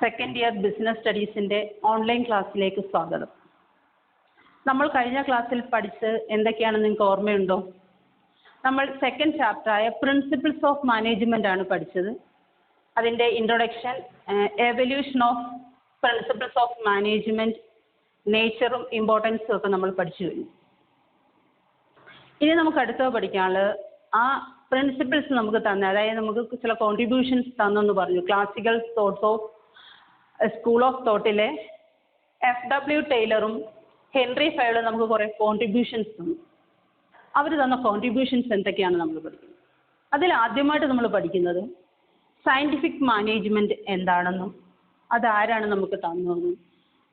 Second year business സ്റ്റഡീസിൻ്റെ online ക്ലാസ്സിലേക്ക് സ്വാഗതം. നമ്മൾ കഴിഞ്ഞ ക്ലാസ്സിൽ പഠിച്ച് എന്തൊക്കെയാണെന്ന് നിങ്ങൾക്ക് ഓർമ്മയുണ്ടോ? നമ്മൾ സെക്കൻഡ് ചാപ്റ്ററായ പ്രിൻസിപ്പിൾസ് ഓഫ് മാനേജ്മെൻ്റ് ആണ് പഠിച്ചത്. അതിൻ്റെ introduction, evolution of principles of management, നേച്ചറും ഇമ്പോർട്ടൻസും ഒക്കെ നമ്മൾ പഠിച്ചു കഴിഞ്ഞു. ഇനി നമുക്ക് അടുത്തത് പഠിക്കാനുള്ളത് ആ പ്രിൻസിപ്പിൾസ് നമുക്ക് തന്നെ, അതായത് നമുക്ക് ചില കോൺട്രിബ്യൂഷൻസ് തന്നെന്ന് പറഞ്ഞു. Classical thoughts of school of തോട്ടിലെ FW ടൈലറും ഹെൻറി ഫയോളും നമുക്ക് കുറേ കോൺട്രിബ്യൂഷൻസ് തന്നു. അവർ തന്ന കോൺട്രിബ്യൂഷൻസ് എന്തൊക്കെയാണ് നമ്മൾ പഠിക്കുന്നത്. അതിൽ ആദ്യമായിട്ട് നമ്മൾ പഠിക്കുന്നത് സയൻറ്റിഫിക് മാനേജ്മെൻറ്റ് എന്താണെന്നും അതാരാണ് നമുക്ക് തന്നതെന്നും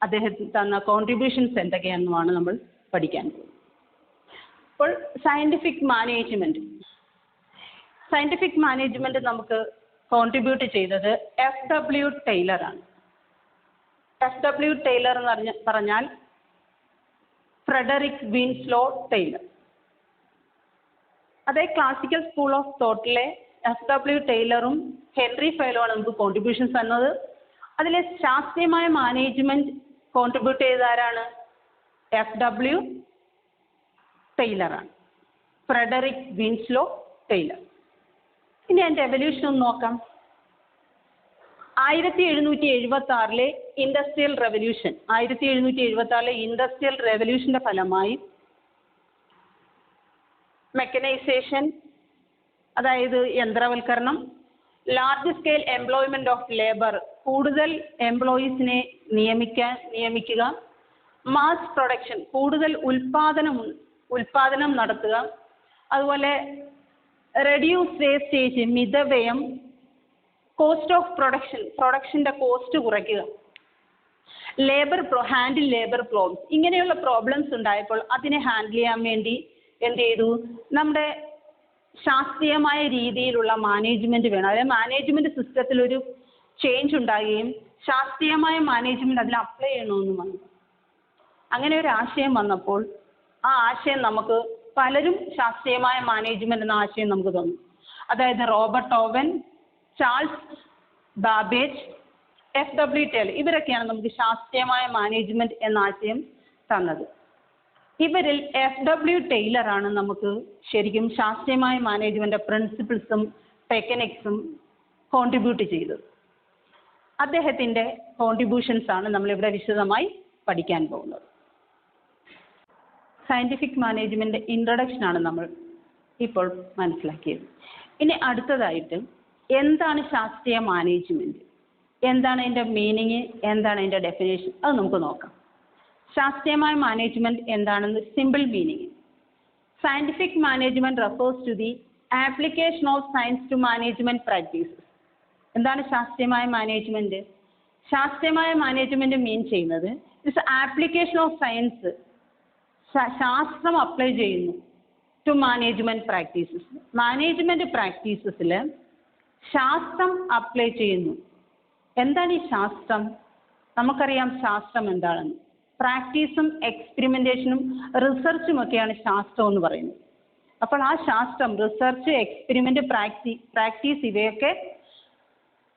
അദ്ദേഹത്തിന് തന്ന കോൺട്രിബ്യൂഷൻസ് എന്തൊക്കെയാണെന്നുമാണ് നമ്മൾ പഠിക്കാൻ പോകുന്നത്. അപ്പോൾ സയൻറ്റിഫിക് മാനേജ്മെൻറ്റ് നമുക്ക് കോൺട്രിബ്യൂട്ട് ചെയ്തത് FW ടൈലറാണ്. FW ടൈലർ എന്ന് പറഞ്ഞാൽ ഫ്രെഡറിക് വിൻസ്ലോ ടൈലർ. അതേ ക്ലാസിക്കൽ സ്കൂൾ ഓഫ് തോട്ടിലെ FW ടൈലറും ഹെൻറി ഫയോളുമാണ് നമുക്ക് കോൺട്രിബ്യൂഷൻസ് തന്നത്. അതിലെ ശാസ്ത്രീയമായ മാനേജ്മെൻറ്റ് കോൺട്രിബ്യൂട്ട് ചെയ്ത ആരാണ്? FW ടൈലറാണ്, ഫ്രെഡറിക് വിൻസ്ലോ ടൈലർ. ഇനി അതിൻ്റെ എവല്യൂഷൻ ഒന്ന് നോക്കാം. 1776 ഇൻഡസ്ട്രിയൽ റെവല്യൂഷൻ, 1776 ഇൻഡസ്ട്രിയൽ റെവല്യൂഷൻ്റെ ഫലമായി മെക്കനൈസേഷൻ, അതായത് യന്ത്രവൽക്കരണം, large scale employment of labour, കൂടുതൽ എംപ്ലോയീസിനെ നിയമിക്കുക, മാസ് പ്രൊഡക്ഷൻ, കൂടുതൽ ഉൽപാദനം നടത്തുക, അതുപോലെ റെഡ്യൂസ് വേസ്റ്റേജ്, മിതവ്യയം, കോസ്റ്റ് ഓഫ് പ്രൊഡക്ഷൻ്റെ കോസ്റ്റ് കുറയ്ക്കുക, ഹാൻഡിൽ ലേബർ പ്രോബ്ലംസ്. ഇങ്ങനെയുള്ള പ്രോബ്ലംസ് ഉണ്ടായപ്പോൾ അതിനെ ഹാൻഡിൽ ചെയ്യാൻ വേണ്ടി എന്ത് ചെയ്തു? നമ്മുടെ ശാസ്ത്രീയമായ രീതിയിലുള്ള മാനേജ്മെൻറ്റ് വേണം. അതായത് മാനേജ്മെൻറ്റ് സിസ്റ്റത്തിൽ ഒരു ചേഞ്ച് ഉണ്ടാകുകയും ശാസ്ത്രീയമായ മാനേജ്മെൻറ്റ് അതിൽ അപ്ലൈ ചെയ്യണമെന്ന് വന്നു. അങ്ങനെ ഒരു ആശയം വന്നപ്പോൾ ആ ആശയം നമുക്ക് പലരും ശാസ്ത്രീയമായ മാനേജ്മെൻറ്റ് എന്ന ആശയം നമുക്ക് തന്നു. അതായത് Robert Owen, Charles Babbage, FW Taylor, ഇവരൊക്കെയാണ് നമുക്ക് ശാസ്ത്രീയമായ മാനേജ്മെൻറ്റ് എന്ന ആശയം തന്നത്. ഇവരിൽ FW ടൈലറാണ് നമുക്ക് ശരിക്കും ശാസ്ത്രീയമായ മാനേജ്മെൻറ്റ് പ്രിൻസിപ്പിൾസും ടെക്നിക്സും കോൺട്രിബ്യൂട്ട് ചെയ്തത്. അദ്ദേഹത്തിൻ്റെ കോൺട്രിബ്യൂഷൻസ് ആണ് നമ്മളിവിടെ വിശദമായി പഠിക്കാൻ പോകുന്നത്. സയൻറ്റിഫിക് മാനേജ്മെൻറ്റ് ഇൻട്രൊഡക്ഷനാണ് നമ്മൾ ഇപ്പോൾ മനസ്സിലാക്കിയത്. ഇനി അടുത്തതായിട്ട് എന്താണ് ശാസ്ത്രീയ മാനേജ്മെൻറ്റ്, എന്താണ് അതിൻ്റെ മീനിങ്, എന്താണ് അതിൻ്റെ ഡെഫിനേഷൻ, അത് നമുക്ക് നോക്കാം. ശാസ്ത്രീയമായ മാനേജ്മെൻറ്റ് എന്താണെന്ന് simple meaning: scientific management refers to the application of science to management practices. എന്താണ് ശാസ്ത്രീയമായ മാനേജ്മെൻറ്റ്? ശാസ്ത്രീയമായ മാനേജ്മെൻറ്റ് മീൻ ചെയ്യുന്നത് ഇറ്റ്സ് ആപ്ലിക്കേഷൻ ഓഫ് സയൻസ്, ശാസ്ത്രം അപ്ലൈ ചെയ്യുന്നു, ടു മാനേജ്മെൻറ്റ് പ്രാക്ടീസസ്. മാനേജ്മെൻറ്റ് പ്രാക്ടീസസിൽ ശാസ്ത്രം അപ്ലൈ ചെയ്യുന്നു. എന്താണ് ഈ ശാസ്ത്രം? നമുക്കറിയാം ശാസ്ത്രം എന്താണെന്ന്. പ്രാക്ടീസും എക്സ്പെരിമെൻറ്റേഷനും റിസർച്ചും ഒക്കെയാണ് ശാസ്ത്രം എന്ന് പറയുന്നത്. അപ്പോൾ ആ ശാസ്ത്രം, റിസർച്ച്, എക്സ്പെരിമെൻറ്റ്, പ്രാക്ടീസ് ഇവയൊക്കെ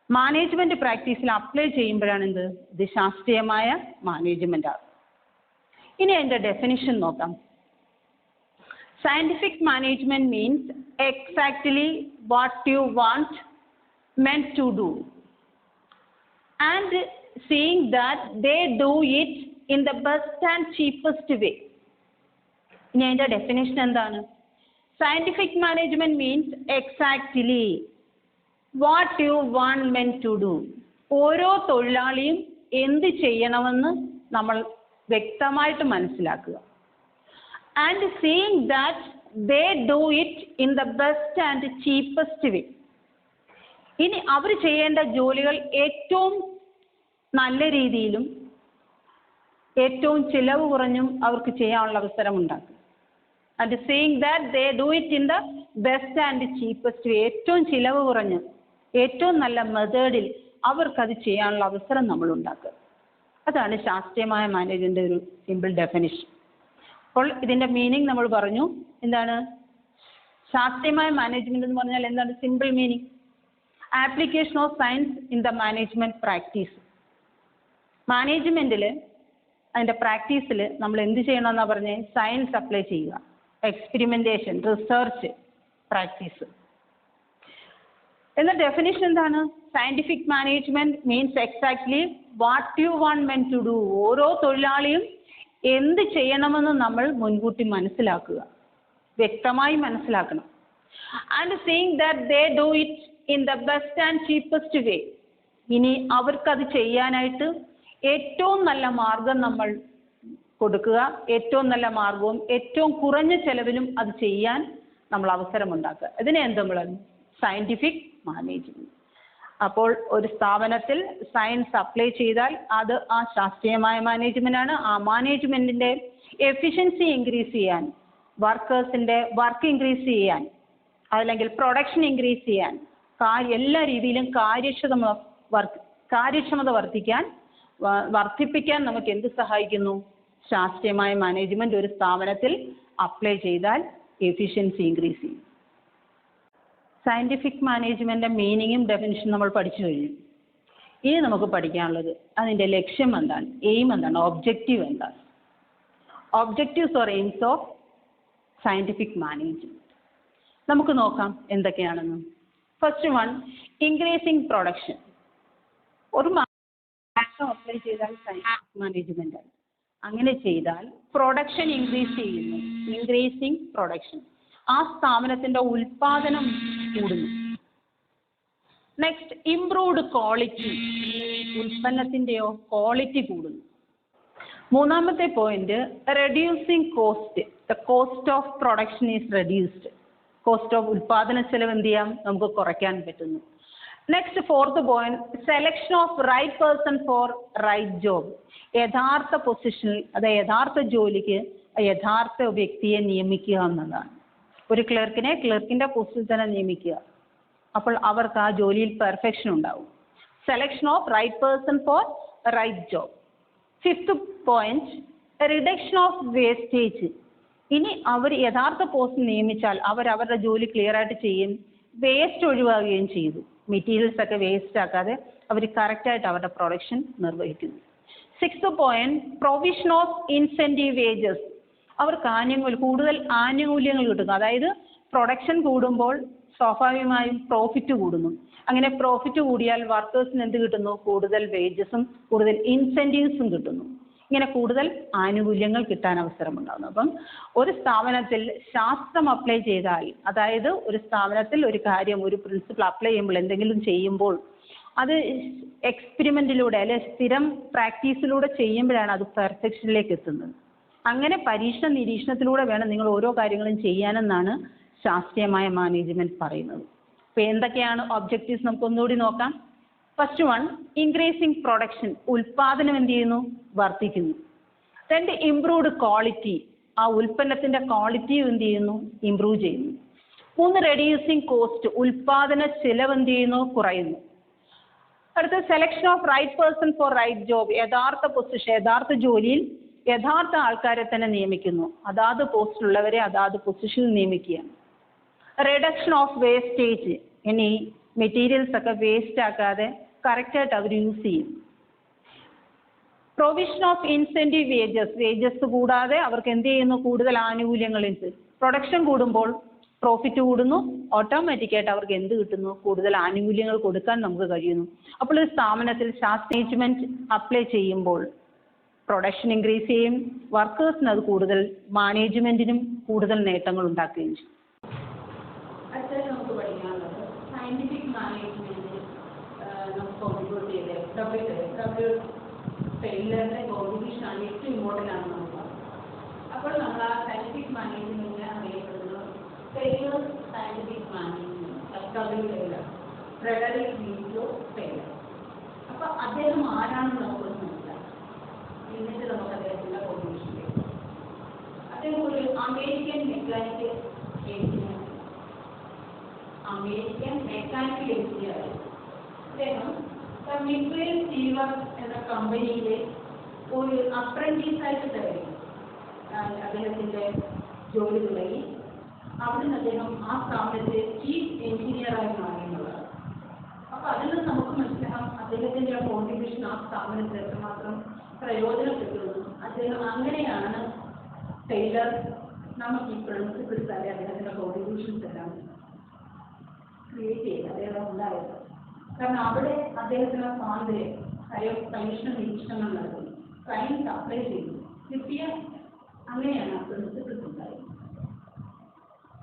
മാനേജ്മെൻറ്റ് പ്രാക്ടീസിൽ അപ്ലൈ ചെയ്യുമ്പോഴാണ് ഇത് ശാസ്ത്രീയമായ മാനേജ്മെൻ്റ് ആണ്. ഇനി അതിൻ്റെ ഡെഫിനിഷൻ നോക്കാം. Scientific management means exactly what you want meant to do and seeing that they do it in the best and cheapest way. ഇനി അതിൻ്റെ ഡെഫിനേഷൻ എന്താണ്? Scientific management means exactly what you want meant to do. ഓരോ തൊഴിലാളിയും എന്ത് ചെയ്യണമെന്ന് നമ്മൾ വ്യക്തമായിട്ട് മനസ്സിലാക്കുക. And seeing that they do it in the best and cheapest way. ഇനി അവർ ചെയ്യേണ്ട ജോലികൾ ഏറ്റവും നല്ല രീതിയിലും ഏറ്റവും ചിലവ് കുറഞ്ഞും അവർക്ക് ചെയ്യാനുള്ള അവസരം ഉണ്ടാക്കുക. And seeing that they do it in the best and cheapest way. ഏറ്റവും ചിലവ് കുറഞ്ഞ് ഏറ്റവും നല്ല മെത്തേഡിൽ അവർക്കത് ചെയ്യാനുള്ള അവസരം നമ്മൾ ഉണ്ടാക്കുക. അതാണ് ശാസ്ത്രീയമായ മാനേജ്മെൻറ്റിൻ്റെ ഒരു സിമ്പിൾ ഡെഫിനിഷൻ. അപ്പോൾ ഇതിൻ്റെ മീനിങ് നമ്മൾ പറഞ്ഞു. എന്താണ് ശാസ്ത്രീയമായ മാനേജ്മെൻറ്റ് എന്ന് പറഞ്ഞാൽ? എന്താണ് simple meaning? Application of science in the management practice. മാനേജ്മെൻറ്റിൽ അതിൻ്റെ പ്രാക്ടീസിൽ നമ്മൾ എന്ത് ചെയ്യണമെന്നാണ് പറഞ്ഞത്? സയൻസ് അപ്ലൈ ചെയ്യുക, എക്സ്പെരിമെൻറ്റേഷൻ, റിസർച്ച്, പ്രാക്ടീസ്. എന്ന ഡെഫിനിഷൻ എന്താണ്? Scientific management means exactly what you want men to do. ഓരോ തൊഴിലാളിയും എന്ത് ചെയ്യണമെന്ന് നമ്മൾ മുൻകൂട്ടി മനസ്സിലാക്കുക, വ്യക്തമായി മനസ്സിലാക്കണം. And seeing that they do it in the best and cheapest way. ഇനി അവർക്കത് ചെയ്യാനായിട്ട് ഏറ്റവും നല്ല മാർഗം നമ്മൾ കൊടുക്കുക, ഏറ്റവും നല്ല മാർഗവും ഏറ്റവും കുറഞ്ഞ ചെലവിലും അത് ചെയ്യാൻ നമ്മൾ അവസരമുണ്ടാക്കുക. ഇതിനെ എന്ത് നമ്മൾ സയൻറ്റിഫിക് മാനേജ്മെൻറ്റ്. അപ്പോൾ ഒരു സ്ഥാപനത്തിൽ സയൻസ് അപ്ലൈ ചെയ്താൽ അത് ആ ശാസ്ത്രീയമായ മാനേജ്മെൻ്റാണ്. ആ മാനേജ്മെൻറ്റിൻ്റെ എഫിഷ്യൻസി ഇൻക്രീസ് ചെയ്യാൻ, വർക്കേഴ്സിൻ്റെ വർക്ക് ഇൻക്രീസ് ചെയ്യാൻ, അല്ലെങ്കിൽ പ്രൊഡക്ഷൻ ഇൻക്രീസ് ചെയ്യാൻ, എല്ലാ രീതിയിലും കാര്യക്ഷമത വർദ്ധിപ്പിക്കാൻ നമുക്ക് എന്ത് സഹായിക്കുന്നു? ശാസ്ത്രീയമായ മാനേജ്മെൻറ്റ് ഒരു സ്ഥാപനത്തിൽ അപ്ലൈ ചെയ്താൽ എഫിഷ്യൻസി ഇൻക്രീസ് ചെയ്യും. സയൻറ്റിഫിക് മാനേജ്മെൻറ്റിൻ്റെ മീനിങ്ങും ഡെഫിനിഷനും നമ്മൾ പഠിച്ചു കഴിഞ്ഞു. ഇനി നമുക്ക് പഠിക്കാനുള്ളത് അതിൻ്റെ ലക്ഷ്യം എന്താണ്, എയിം എന്താണ്, ഒബ്ജക്റ്റീവ് എന്താണ്. Objectives or aims of scientific management നമുക്ക് നോക്കാം എന്തൊക്കെയാണെന്ന്. First one, increasing production. ഒരു അപ്ലൈ ചെയ്താൽ സയൻറ്റിഫിക് മാനേജ്മെൻ്റ് ആണ്. അങ്ങനെ ചെയ്താൽ പ്രൊഡക്ഷൻ ഇൻക്രീസ് ചെയ്യുന്നു, ഇൻക്രീസിങ് പ്രൊഡക്ഷൻ. ആ സ്ഥാപനത്തിൻ്റെ ഉൽപാദനം കൂടുന്നു. Next, improved quality. ഉൽപ്പന്നത്തിൻ്റെയോ ക്വാളിറ്റി കൂടുന്നു. മൂന്നാമത്തെ point, reducing cost. The cost of production is reduced. Cost of ഉൽപാദന ചെലവ് എന്ത് ചെയ്യാം? നമുക്ക് കുറയ്ക്കാൻ പറ്റുന്നു. Next, fourth point, selection of right person for right job. യഥാർത്ഥ പൊസിഷനിൽ, അതായത് യഥാർത്ഥ ജോലിക്ക് യഥാർത്ഥ വ്യക്തിയെ നിയമിക്കുക എന്നതാണ്. ഒരു ക്ലർക്കിൻ്റെ പോസ്റ്റിൽ തന്നെ നിയമിക്കുക. അപ്പോൾ അവർക്ക് ആ ജോലിയിൽ പെർഫെക്ഷൻ ഉണ്ടാവും. Selection of right person for right job. Fifth point, reduction of wastage. ഇനി അവർ യഥാർത്ഥ പോസ്റ്റ് നിയമിച്ചാൽ അവരുടെ ജോലി ക്ലിയർ ആയിട്ട് ചെയ്യും, വേസ്റ്റ് ഒഴിവാക്കുകയും ചെയ്തു. മെറ്റീരിയൽസ് ഒക്കെ വേസ്റ്റ് ആക്കാതെ അവർ കറക്റ്റായിട്ട് അവരുടെ പ്രൊഡക്ഷൻ നിർവഹിക്കുന്നു. Sixth point, provision of incentive wages. അവർക്ക് കൂടുതൽ ആനുകൂല്യങ്ങൾ കിട്ടുന്നു. അതായത് പ്രൊഡക്ഷൻ കൂടുമ്പോൾ സ്വാഭാവികമായും പ്രോഫിറ്റ് കൂടുന്നു. അങ്ങനെ പ്രോഫിറ്റ് കൂടിയാൽ വർക്കേഴ്സിന് എന്ത് കിട്ടുന്നു? കൂടുതൽ വേജസും കൂടുതൽ ഇൻസെൻറ്റീവ്സും കിട്ടുന്നു. ഇങ്ങനെ കൂടുതൽ ആനുകൂല്യങ്ങൾ കിട്ടാൻ അവസരമുണ്ടാകുന്നു. അപ്പം ഒരു സ്ഥാപനത്തിൽ ശാസ്ത്രം അപ്ലൈ ചെയ്താൽ, അതായത് ഒരു സ്ഥാപനത്തിൽ ഒരു കാര്യം, ഒരു പ്രിൻസിപ്പിൾ അപ്ലൈ ചെയ്യുമ്പോൾ, എന്തെങ്കിലും ചെയ്യുമ്പോൾ അത് എക്സ്പെരിമെൻറ്റിലൂടെ അല്ലെ സ്ഥിരം പ്രാക്ടീസിലൂടെ ചെയ്യുമ്പോഴാണ് അത് പെർഫെക്ഷനിലേക്ക് എത്തുന്നത്. അങ്ങനെ പരീക്ഷണ നിരീക്ഷണത്തിലൂടെ വേണം നിങ്ങൾ ഓരോ കാര്യങ്ങളും ചെയ്യാനെന്നാണ് ശാസ്ത്രീയമായ മാനേജ്മെൻറ്റ് പറയുന്നത്. അപ്പോൾ എന്തൊക്കെയാണ് ഒബ്ജക്റ്റീവ്സ് നമുക്ക് ഒന്നുകൂടി നോക്കാം. First one, increasing production. ഉൽപാദനം എന്ത് ചെയ്യുന്നു? വർദ്ധിക്കുന്നു. രണ്ട്, ഇംപ്രൂവ്ഡ് ക്വാളിറ്റി. ആ ഉൽപ്പന്നത്തിൻ്റെ ക്വാളിറ്റി എന്ത് ചെയ്യുന്നു? ഇംപ്രൂവ് ചെയ്യുന്നു. മൂന്ന്, റെഡ്യൂസിങ് കോസ്റ്റ്. ഉൽപാദന ചെലവ് എന്ത് ചെയ്യുന്നു? കുറയുന്നു. അടുത്ത, selection of right person for right job. യഥാർത്ഥ പൊസിഷൻ, യഥാർത്ഥ ജോലിയിൽ യഥാർത്ഥ ആൾക്കാരെ തന്നെ നിയമിക്കുന്നു. അതാത് പോസ്റ്റിലുള്ളവരെ അതാത് പൊസിഷനിൽ നിയമിക്കുകയാണ്. Reduction of wastage. ഇനി മെറ്റീരിയൽസ് ഒക്കെ വേസ്റ്റ് ആക്കാതെ കറക്റ്റായിട്ട് അവർ യൂസ് ചെയ്യും. Provision of incentive wages. Wages കൂടാതെ അവർക്ക് എന്ത് ചെയ്യുന്നു? കൂടുതൽ ആനുകൂല്യങ്ങൾ. പ്രൊഡക്ഷൻ കൂടുമ്പോൾ പ്രോഫിറ്റ് കൂടുന്നു, ഓട്ടോമാറ്റിക്കായിട്ട് അവർക്ക് എന്ത് കിട്ടുന്നു? കൂടുതൽ ആനുകൂല്യങ്ങൾ കൊടുക്കാൻ നമുക്ക് കഴിയുന്നു. അപ്പോൾ ഒരു സ്ഥാപനത്തിൽ മാനേജ്മെൻറ്റ് അപ്ലൈ ചെയ്യുമ്പോൾ പ്രൊഡക്ഷൻ ഇൻക്രീസ് ചെയ്യും, വർക്കേഴ്സിന് അത് കൂടുതൽ, മാനേജ്മെൻറ്റിനും കൂടുതൽ നേട്ടങ്ങൾ ഉണ്ടാക്കുകയും ചെയ്യും. അടുത്തത് നമുക്ക് പഠിക്കാനുള്ളത് സയൻറ്റിഫിക് മാനേജ്മെൻറ്റ് നമുക്ക് കോൺട്രിബ്യൂട്ട് ചെയ്ത് ഫെയിലറിൻ്റെ കോൺട്രിബ്യൂഷനാണ് ഏറ്റവും ഇമ്പോർട്ടൻ്റ് ആണ് നമുക്ക്. അപ്പോൾ നമ്മൾ ആ സയൻറ്റിഫിക് മാനേജ്മെൻറ്റിനെ അറിയപ്പെടുന്നത് Taylor scientific management, Frederick Winslow Taylor. അപ്പോൾ അദ്ദേഹം ആരാണെന്ന് നമുക്ക് മനസ്സിലാക്കാം. എന്നിട്ട് നമുക്ക് അദ്ദേഹത്തിൻ്റെ കോൺട്രിബ്യൂഷൻ ചെയ്യും. അദ്ദേഹം ഒരു അമേരിക്കൻ മെക്കാനിക്കൽ എഞ്ചിനീയർ അദ്ദേഹം മിക്രേൽ സ്റ്റീവർ എന്ന കമ്പനിയിലെ ഒരു അപ്രന്റീസായിട്ട് കയറി അദ്ദേഹത്തിൻ്റെ ജോലി തുടങ്ങി. അവിടുന്ന് അദ്ദേഹം ആ സ്ഥാപനത്തെ ചീഫ് എഞ്ചിനീയറായി മാറിയെന്നുള്ളതാണ്. അപ്പോൾ അതിൽ നിന്ന് നമുക്ക് മനസ്സിലാക്കാം അദ്ദേഹത്തിൻ്റെ കോൺട്രിബ്യൂഷൻ ആ സ്ഥാപനത്തിൽ എത്രമാത്രം പ്രയോജനപ്പെട്ടുള്ളൂ. അദ്ദേഹം അങ്ങനെയാണ് ടൈലർ നമുക്ക് ഈ പ്രിൻസിപ്പിൾസ് അല്ലെ അദ്ദേഹത്തിൻ്റെ കോൺട്രിബ്യൂഷൻസ് എല്ലാം ക്രിയേറ്റ് ചെയ്ത് അദ്ദേഹം ഉണ്ടായത്. കാരണം അവിടെ അദ്ദേഹത്തിന് സ്വാതന്ത്ര്യം പരീക്ഷണ നിരീക്ഷണങ്ങൾ നടത്തി സയൻസ് അപ്ലൈ ചെയ്തു കിട്ടിയ അങ്ങനെയാണ് ആ പ്രിൻസിപ്പിൾസ് ഉണ്ടായത്.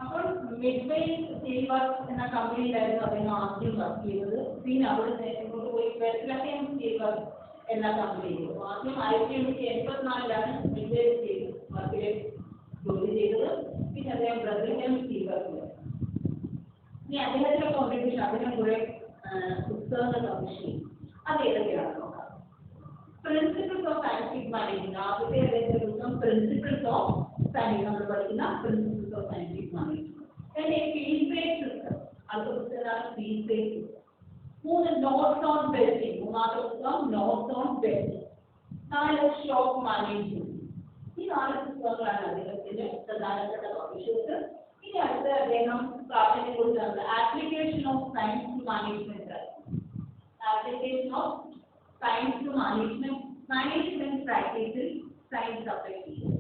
അപ്പോൾ മിഡ്വേ സ്റ്റീൽ വർക്ക്സ് എന്ന കമ്പനിയിലായിരുന്നു അദ്ദേഹം ആദ്യം വർക്ക് ചെയ്തത്. പിന്നെ അവിടെ ഇങ്ങോട്ട് പോയി ബെത്ലഹേം സ്റ്റീൽ വർക്ക്സ് എന്ന കമ്പനി ചെയ്തു. ആദ്യം 1884 മിഡ്വേ സ്റ്റീൽ വർക്കിൽ ജോലി ചെയ്തത്. പിന്നെ അദ്ദേഹം ബെത്ലഹേം സ്റ്റീൽ വർക്കിൽ. ഇനി അദ്ദേഹത്തിന്റെ കോൺട്രിബ്യൂഷൻ അദ്ദേഹം കുറെ പുസ്തകങ്ങൾ പബ്ലിഷ് ചെയ്തു. അത് ഏതൊക്കെയാണെന്ന് നോക്കാം. പ്രിൻസിപ്പിൾസ് ഓഫ് സയന്റിഫിക് മാനേജ്മെന്റ്, ആദ്യത്തെ അദ്ദേഹത്തിന്റെ പുസ്തകം പ്രിൻസിപ്പിൾസ് ഓഫ് സയൻസ്, നമ്മൾ പഠിക്കുന്ന പ്രിൻസിപ്പിൾസ് ഓഫ് സയന്റിഫിക് മാനേജ്മെന്റ്. പിന്നെ ഫീൽഡ് ബേസ്ഡ് സിസ്റ്റം, അടുത്ത പുസ്തകമാണ് field based system. 3 notes on belting, മൂന്നാമത്തെ പുസ്തകം notes on belting. 4 shop management. ഈ 4 പുസ്തകങ്ങളാണ് അദ്ദേഹത്തിന്റെ പ്രധാനപ്പെട്ട പബ്ലിഷേഴ്സ്. ഇനി അടുത്ത അദ്ദേഹം പ്രാധാന്യം കൊടുക്കുന്നത് application of science to management, application of science to management പ്രാക്ടീസിൽ സയൻസ് അപ്ലൈ ചെയ്യുക.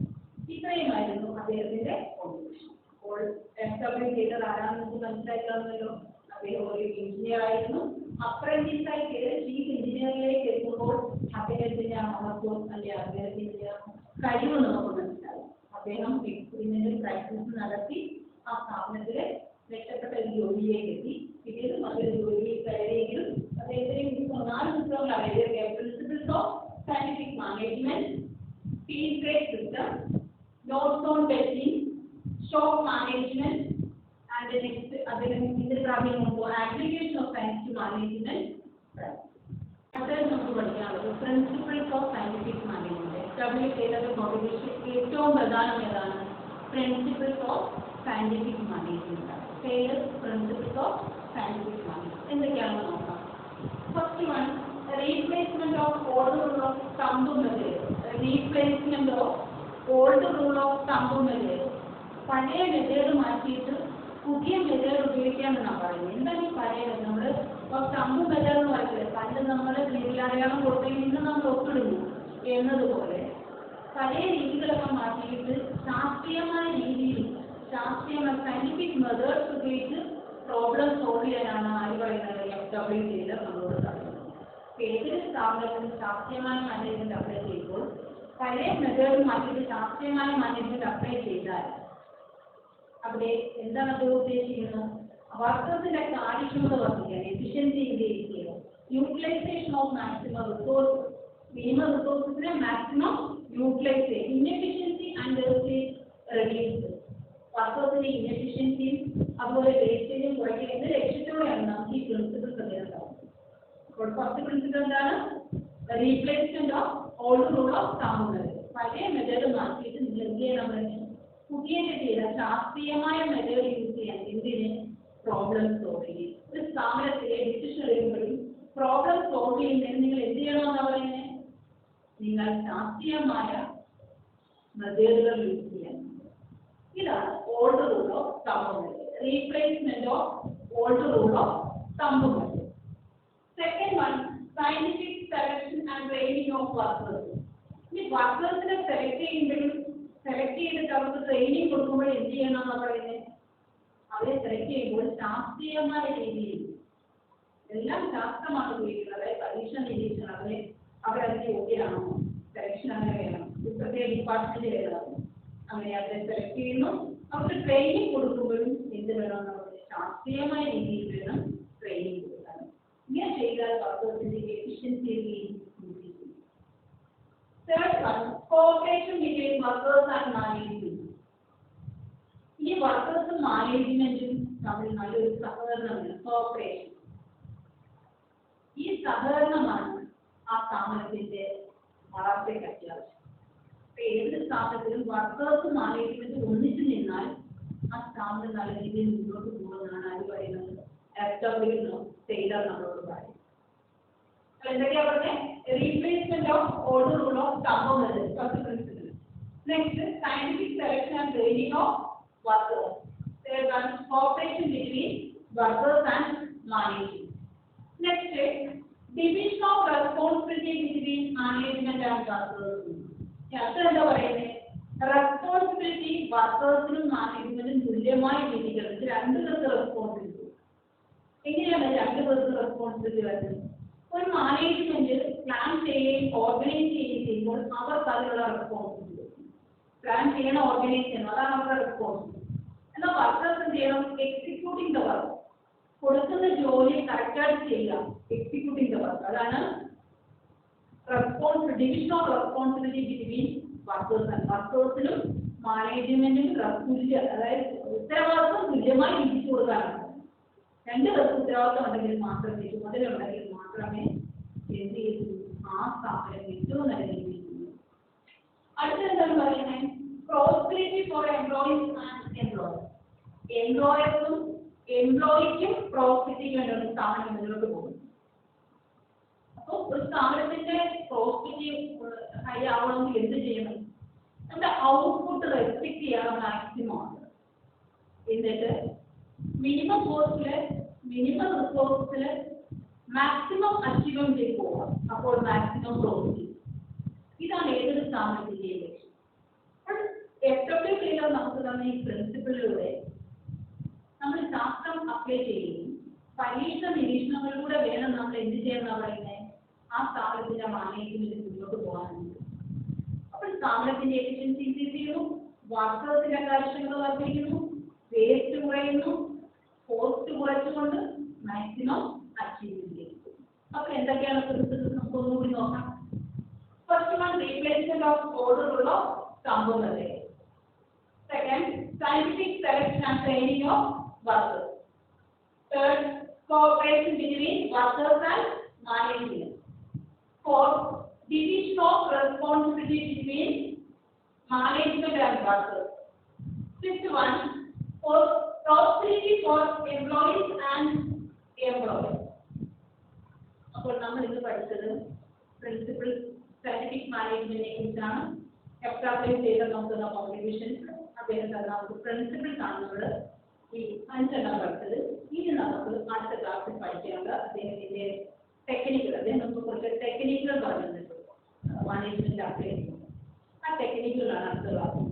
ഇത്രയുമായിരുന്നു അദ്ദേഹത്തിന്റെ കോൺട്രിബ്യൂഷൻ. അപ്പോൾ FW ടൈലർ ആരാണെന്ന് മനസ്സിലാക്കാമല്ലോ. അദ്ദേഹം ഒരു എഞ്ചിനീയർ ആയിരുന്നു. അപ്രന്റീസായി കയറി ചീഫ് എഞ്ചിനീയറിലേക്ക് എത്തുമ്പോൾ അദ്ദേഹത്തിന്റെ ആ മഹത്വം അല്ലെങ്കിൽ അദ്ദേഹത്തിന്റെ കഴിവ് നമുക്ക് മനസ്സിലാവും. അദ്ദേഹം എക്സ്പെരിമെന്റൽ പ്രാക്ടീസ് നടത്തി ആ സ്ഥാപനത്തിലെ മെച്ചപ്പെട്ട ഒരു ജോലിയിലേക്ക് എത്തി. പിന്നീട് മറ്റൊരു ജോലിയിൽ കയറിയെങ്കിലും അദ്ദേഹത്തിന് 4 പുസ്തകങ്ങളാണ് എഴുതിയത്. Principles of scientific management, field based system, notes on belting, shop management, and next അദ്ദേഹം ഇതിൽ പ്രാധാന്യം application of science to management. അടുത്തത് നമുക്ക് പഠിക്കാനുള്ളത് principles of scientific management. FW ടൈലറുടെ കോൺട്രിബ്യൂഷൻ ഏറ്റവും പ്രധാനം ഏതാണ്? Principles of scientific management. Principles of scientific management എന്തൊക്കെയാണെന്ന് നോക്കാം. First one, replacement of old rule of thumb method. Replacement of old rule of thumb method. പഴയ മെത്തേഡ് മാറ്റിയിട്ട് പുതിയ method ഉപയോഗിക്കാമെന്നാണ് പറയുന്നത്. എന്താണ് ഈ പഴയത്? നമ്മൾ ഇപ്പോൾ തമ്പ് മെത്തേഡ് എന്ന് പറയുന്നത് പണ്ട് നമ്മൾ വിരലടയാളം കൊടുത്തെങ്കിൽ ഇന്ന് നമ്മൾ ഒപ്പിടുന്നു എന്നതുപോലെ പഴയ രീതികളൊക്കെ മാറ്റിയിട്ട് ശാസ്ത്രീയമായ രീതിയിൽ സയന്റിഫിക് മെത്തേഡ്സ് ഉപയോഗിച്ച് പ്രോബ്ലം സോൾവ് ചെയ്യാനാണ് ആര് പറയുന്നത്? FW ടൈലർ നമ്മളോട് പറയുന്നത്. ഏതൊരു സ്ഥാപനത്തിനും ശാസ്ത്രീയമായ മാനേജ്മെന്റ് അപ്ലൈ ചെയ്യുമ്പോൾ പഴയ മെത്തേഡ് മാറ്റിയിട്ട് ശാസ്ത്രീയമായ മാനേജ്മെന്റ് അപ്ലൈ ചെയ്താൽ അവിടെ എന്താണ് അത് ഉദ്ദേശിക്കുന്നത്? വർക്കേഴ്സിന്റെ കാര്യക്ഷമത വർദ്ധിക്കാൻ, എഫിഷ്യൻസി ഇൻക്രീസ് ചെയ്യുക, utilisation of maximum resource, minimum റിസോഴ്സിനെ മാക്സിമം യൂട്ടിലൈസ് ചെയ്യുക, ഇൻഎഫിഷ്യൻസി ആൻഡ് റെഡ്യൂസ്, വർക്കേഴ്സിന്റെ ഇൻഎഫിഷ്യൻസിയും അതുപോലെ വേസ്റ്റേജും കുറയ്ക്കുക എന്ന ലക്ഷ്യത്തോടെയാണ് നമുക്ക് ഈ പ്രിൻസിപ്പിൾസ് ഉണ്ടാവുന്നത്. അപ്പോൾ ഫസ്റ്റ് പ്രിൻസിപ്പിൾ എന്താണ്? Replacement of old rule of thumb method. പഴയ മെത്തേഡ് മാറ്റിയിട്ട് നിങ്ങൾ എന്ത് ചെയ്യണം? പുതിയ രീതിയിൽ ശാസ്ത്രീയമായ മെത്തേഡ് യൂസ് ചെയ്യാൻ. എന്തിന്? പ്രോബ്ലം സോൾവ് ചെയ്യും. ഒരു സ്ഥാപനത്തിലെ ഡിസിഷൻ എടുക്കുമ്പോഴും പ്രോബ്ലം സോൾവ് ചെയ്യുന്നതിന് നിങ്ങൾ എന്ത് ചെയ്യണമെന്നാണ് പറയുന്നത്? നിങ്ങൾ ശാസ്ത്രീയമായ മെത്തേഡുകൾ യൂസ് ചെയ്യാൻ. ഇതാണ് old rule of thumb method. Replacement of old rule of thumb method. Second one, scientific selection and training of workers. ഈ വർക്കേഴ്സിനെ സെലക്ട് ചെയ്തിട്ട് അവർക്ക് ട്രെയിനിങ് കൊടുക്കുമ്പോൾ എന്ത് ചെയ്യണമെന്നാണ് പറയുന്നത്? അവരെ സെലക്ട് ചെയ്യുമ്പോൾ ശാസ്ത്രീയമായ രീതിയിൽ എല്ലാം ശാസ്ത്രമാണ് ഉപയോഗിക്കുന്നത്. അതായത് പരീക്ഷ നിരീക്ഷണം അവരതിന് യോഗ്യരാണോ, സെലക്ഷൻ അങ്ങനെ വേണം, പ്രത്യേക ഡിപ്പാർട്ട്മെന്റ് വേണം, അങ്ങനെ അവരെ സെലക്ട് ചെയ്യുന്നു. അവർക്ക് ട്രെയിനിങ് കൊടുക്കുമ്പോഴും എന്ത് വേണം? നമ്മുടെ ശാസ്ത്രീയമായ രീതിയിൽ വേണം ട്രെയിനിങ് കൊടുക്കാൻ. ഇങ്ങനെ ചെയ്താൽ വർക്കേഴ്സിന്റെ efficiency increase. Third one, cooperation between workers and management. ഈ വർക്കേഴ്സും മാനേജ്മെന്റും തമ്മിൽ നല്ലൊരു സഹകരണമാണ്, കോഓപ്പറേഷൻ. ഈ സഹകരണമാണ് ആ സ്ഥാപനത്തിന്റെ വളർച്ചയ്ക്ക് അത്യാവശ്യം. ഏത് സ്ഥാപനത്തിലും വർക്കേഴ്സും മാനേജ്മെന്റും ഒന്നിച്ചു നിന്നാൽ ആ സ്ഥാപനം നല്ല രീതിയിൽ മുന്നോട്ട് പോകുന്നതാണ് ആര് പറയുന്നത്? FW ടൈലർ നമ്മളോട് പറയും. എന്തൊക്കെയാ പറഞ്ഞത്? Replacement of old rule of thumb method, first principle. Next, scientific selection and training of workers. Third one, cooperation between workers and management. Next, division of responsibility management and workers. അത് എന്താ പറയുന്നത്? Responsibility വർക്കേഴ്സിനും മാനേജ്മെന്റിനും തുല്യമായ രീതികൾ. ഇത് രണ്ടു പേർക്ക് responsibility. എങ്ങനെയാണ് രണ്ടു പേർക്ക് റെസ്പോൺസിബിലിറ്റി വരുന്നത്? ഒരു മാനേജ്മെന്റ് പ്ലാൻ ചെയ്യുകയും ഓർഗനൈസ് ചെയ്യുകയും ചെയ്യുമ്പോൾ അവർക്ക് അതിനുള്ള റെസ്പോൺസിബിലിറ്റി. പ്ലാൻ ചെയ്യണം, ഓർഗനൈസ് ചെയ്യണം, അതാണ് അവരുടെ റെസ്പോൺസിബിലിറ്റി. എന്നാൽ വർക്കേഴ്സ് എന്ത് ചെയ്യണം? Executing the work. കൊടുക്കുന്ന ജോലി കറക്റ്റായിട്ട് ചെയ്യുക, എക്സിക്യൂട്ടിംഗ് ദ വർക്ക്. അതാണ് division of responsibility between workers and വർക്കേഴ്സിനും മാനേജ്മെന്റിനും തുല്യ, അതായത് ഉത്തരവാദിത്വം തുല്യമായി വിധിച്ചു കൊടുക്കാനാണ്. രണ്ടു പേർക്ക് ഉത്തരവാദിത്വം ഉണ്ടെങ്കിൽ മാത്രമേ, ചുമതലയുണ്ടെങ്കിൽ മാത്രമേ എന്ത് ചെയ്യൂ, ആ സ്ഥാപനം ഏറ്റവും നല്ല രീതിയിൽ. അടുത്ത എന്താണ് പറയുന്നത്? Prosperity for employees and employer. എംപ്ലോയർക്കും എംപ്ലോയിക്കും പ്രോസ്പെരിറ്റിക്ക് വേണ്ടി ഒരു സ്ഥാപനം മുന്നോട്ട് പോകും. അപ്പോൾ ഒരു സ്ഥാപനത്തിന്റെ പ്രോസ്പെരിറ്റി ഹൈ ആവണമെങ്കിൽ എന്ത് ചെയ്യണം? നമ്മുടെ ഔട്ട്പുട്ട് റെസ്ട്രിക്ട് ചെയ്യണം മാക്സിമം. എന്നിട്ട് മിനിമം കോസ്റ്റില് മിനിമം റിസോഴ്സില് മാക്സിമം അച്ചീവ്മെന്റ് ചെയ്ത് പോകാം. അപ്പോൾ മാക്സിമം പ്രോഫിറ്റ്. ഇതാണ് ഏതൊരു സ്ഥാപനത്തിന്റെ ലക്ഷ്യം. അപ്പോൾ എഫക്റ്റീവ് ചെയ്താൽ നമുക്ക് തന്നെ ഈ പ്രിൻസിപ്പിളിലൂടെ നമ്മൾ ശാസ്ത്രം അപ്ലൈ ചെയ്യുകയും പരീക്ഷണ നിരീക്ഷണങ്ങളിലൂടെ വേണം നമ്മൾ എന്ത് ചെയ്യുന്ന പറയുന്നത്, ആ സ്ഥാപനത്തിന്റെ മാനേജ്മെന്റ് മുന്നോട്ട് പോകാനുണ്ട്. അപ്പോൾ സ്ഥാപനത്തിന്റെ എഫിഷ്യൻസി ഇൻക്രീസ് ചെയ്യുന്നു, വർക്കേഴ്സിന്റെ കാര്യക്ഷമത വർദ്ധിക്കുന്നു, വേസ്റ്റ് കുറയുന്നു, കോസ്റ്റ് കുറച്ചുകൊണ്ട് മാക്സിമം അച്ചീവ്മെന്റ് ചെയ്യുന്നു. അപ്പോൾ എന്തൊക്കെയാണ് പ്രിൻസിപ്പിൾസ് നമുക്ക് ഒന്നുകൂടി നോക്കാം. ഫസ്റ്റ് വൺ, റീപ്ലേസ്മെന്റ് ഓഫ് ഓർഡറുള്ള സംഭവങ്ങളെ. Second, scientific selection and training of workers. Third, cooperation between workers and management. Fourth, division of responsibility between management and workers. Fifth one, prosperity for employees and employers. അപ്പോൾ നമ്മൾ ഇന്ന് പഠിച്ചത് principle scientific മാനേജ്മെന്റിനെ കുറിച്ചാണ്. എക്സ്ട്രാപ്ലേറ്റ് ചെയ്ത നോക്കുന്ന contribution അദ്ദേഹം തന്ന ഒരു പ്രിൻസിപ്പിൾസ് ആണ് നമ്മൾ ഈ 5 എണ്ണം പഠിച്ചത്. ഇനി നമുക്ക് അടുത്ത ക്ലാസ്സിൽ പഠിക്കേണ്ട അദ്ദേഹത്തിന്റെ ടെക്നിക്കുകൾ. അദ്ദേഹം നമുക്ക് കുറച്ച് ടെക്നിക്കുകൾ പറഞ്ഞിട്ടുണ്ട് മാനേജ്മെന്റ് അപ്ലൈ ചെയ്യുന്നത്. ആ ടെക്നിക്കുകളാണ് അടുത്ത ക്ലാസ്സിൽ.